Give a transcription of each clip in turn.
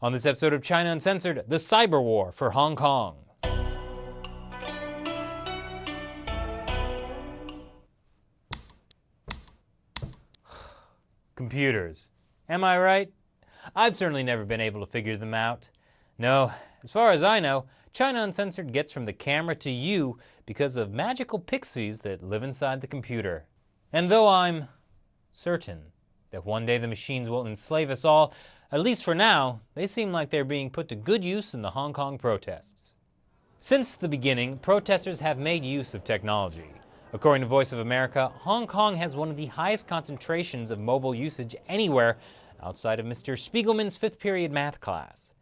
On this episode of China Uncensored, the cyber war for Hong Kong. Computers. Am I right? I've certainly never been able to figure them out. No, as far as I know, China Uncensored gets from the camera to you because of magical pixies that live inside the computer. And though I'm certain that one day the machines will enslave us all, at least for now, they seem like they're being put to good use in the Hong Kong protests. Since the beginning, protesters have made use of technology. According to Voice of America, Hong Kong has one of the highest concentrations of mobile usage anywhere outside of Mr. Spiegelman's fifth period math class.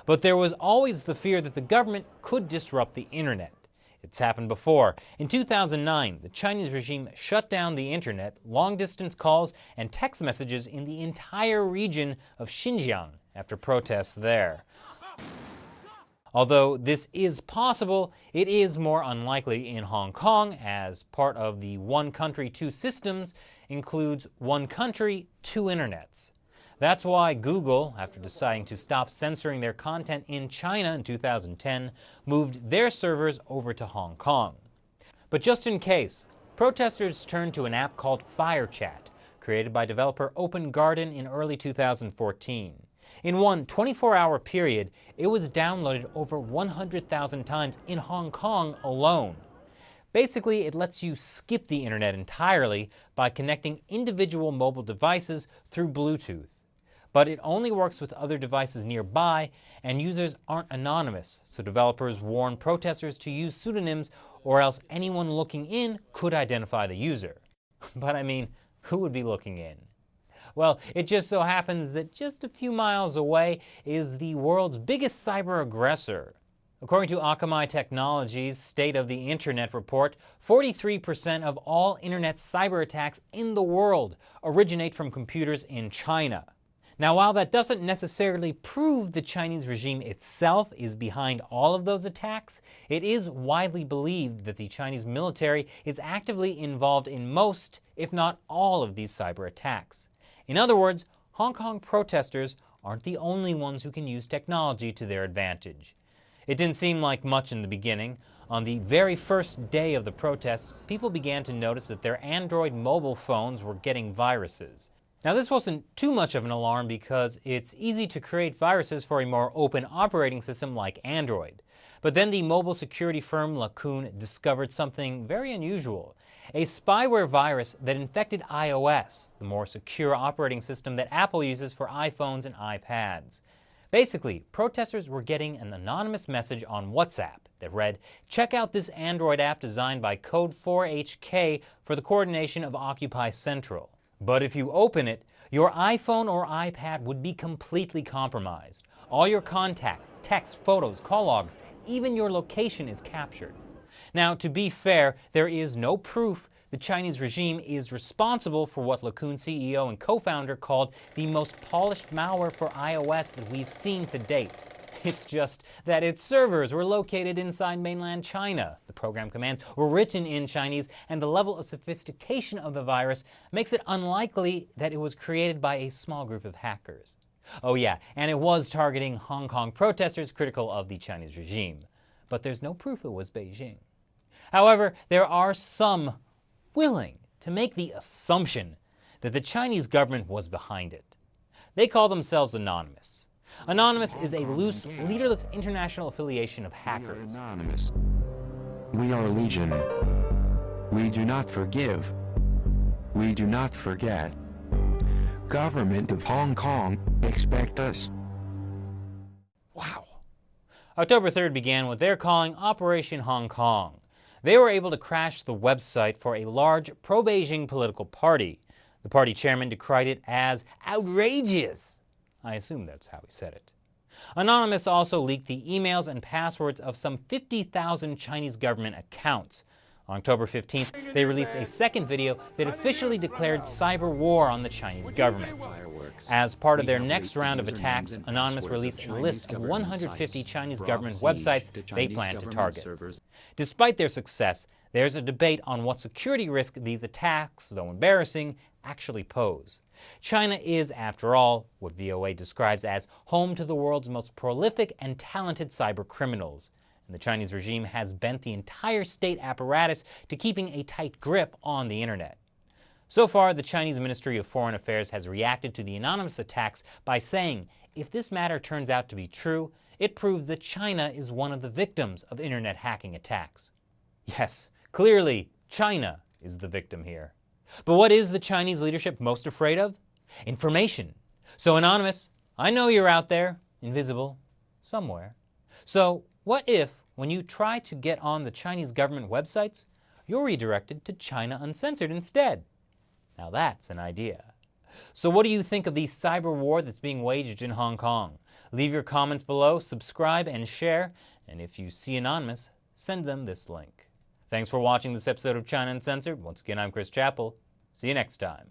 But there was always the fear that the government could disrupt the internet. It's happened before. In 2009, the Chinese regime shut down the internet, long-distance calls, and text messages in the entire region of Xinjiang after protests there. Although this is possible, it is more unlikely in Hong Kong, as part of the one country, two systems includes one country, two internets. That's why Google, after deciding to stop censoring their content in China in 2010, moved their servers over to Hong Kong. But just in case, protesters turned to an app called FireChat, created by developer Open Garden in early 2014. In one 24-hour period, it was downloaded over 100,000 times in Hong Kong alone. Basically, it lets you skip the internet entirely by connecting individual mobile devices through Bluetooth. But it only works with other devices nearby, and users aren't anonymous, so developers warn protesters to use pseudonyms or else anyone looking in could identify the user. But I mean, who would be looking in? Well, it just so happens that just a few miles away is the world's biggest cyber aggressor. According to Akamai Technologies' State of the Internet report, 43% of all internet cyber attacks in the world originate from computers in China. Now, while that doesn't necessarily prove the Chinese regime itself is behind all of those attacks, it is widely believed that the Chinese military is actively involved in most, if not all, of these cyber attacks. In other words, Hong Kong protesters aren't the only ones who can use technology to their advantage. It didn't seem like much in the beginning. On the very first day of the protests, people began to notice that their Android mobile phones were getting viruses. Now, this wasn't too much of an alarm because it's easy to create viruses for a more open operating system like Android. But then the mobile security firm Lacun discovered something very unusual: a spyware virus that infected iOS, the more secure operating system that Apple uses for iPhones and iPads. Basically, protesters were getting an anonymous message on WhatsApp that read, "Check out this Android app designed by Code4HK for the coordination of Occupy Central." But if you open it, your iPhone or iPad would be completely compromised. All your contacts, texts, photos, call logs, even your location is captured. Now, to be fair, there is no proof the Chinese regime is responsible for what Lacun CEO and co-founder called the most polished malware for iOS that we've seen to date. It's just that its servers were located inside mainland China, the program commands were written in Chinese, and the level of sophistication of the virus makes it unlikely that it was created by a small group of hackers. Oh yeah, and it was targeting Hong Kong protesters critical of the Chinese regime. But there's no proof it was Beijing. However, there are some willing to make the assumption that the Chinese government was behind it. They call themselves Anonymous. Anonymous is a loose, leaderless international affiliation of hackers. We are anonymous. We are legion. We do not forgive. We do not forget. Government of Hong Kong, expect us. Wow. October 3rd began what they're calling Operation Hong Kong. They were able to crash the website for a large pro-Beijing political party. The party chairman decried it as outrageous. I assume that's how he said it. Anonymous also leaked the emails and passwords of some 50,000 Chinese government accounts. On October 15th, they released a second video that officially declared cyber war on the Chinese government. As part of their next round of attacks, Anonymous released a list of 150 Chinese government websites they plan to target. Despite their success, there's a debate on what security risk these attacks, though embarrassing, actually pose. China is, after all, what VOA describes as home to the world's most prolific and talented cyber criminals. And the Chinese regime has bent the entire state apparatus to keeping a tight grip on the internet. So far, the Chinese Ministry of Foreign Affairs has reacted to the anonymous attacks by saying, if this matter turns out to be true, it proves that China is one of the victims of internet hacking attacks. Yes, clearly, China is the victim here. But what is the Chinese leadership most afraid of? Information. So Anonymous, I know you're out there, invisible, somewhere. So what if, when you try to get on the Chinese government websites, you're redirected to China Uncensored instead? Now that's an idea. So what do you think of the cyber war that's being waged in Hong Kong? Leave your comments below, subscribe and share, and if you see Anonymous, send them this link. Thanks for watching this episode of China Uncensored. Once again, I'm Chris Chappell. See you next time.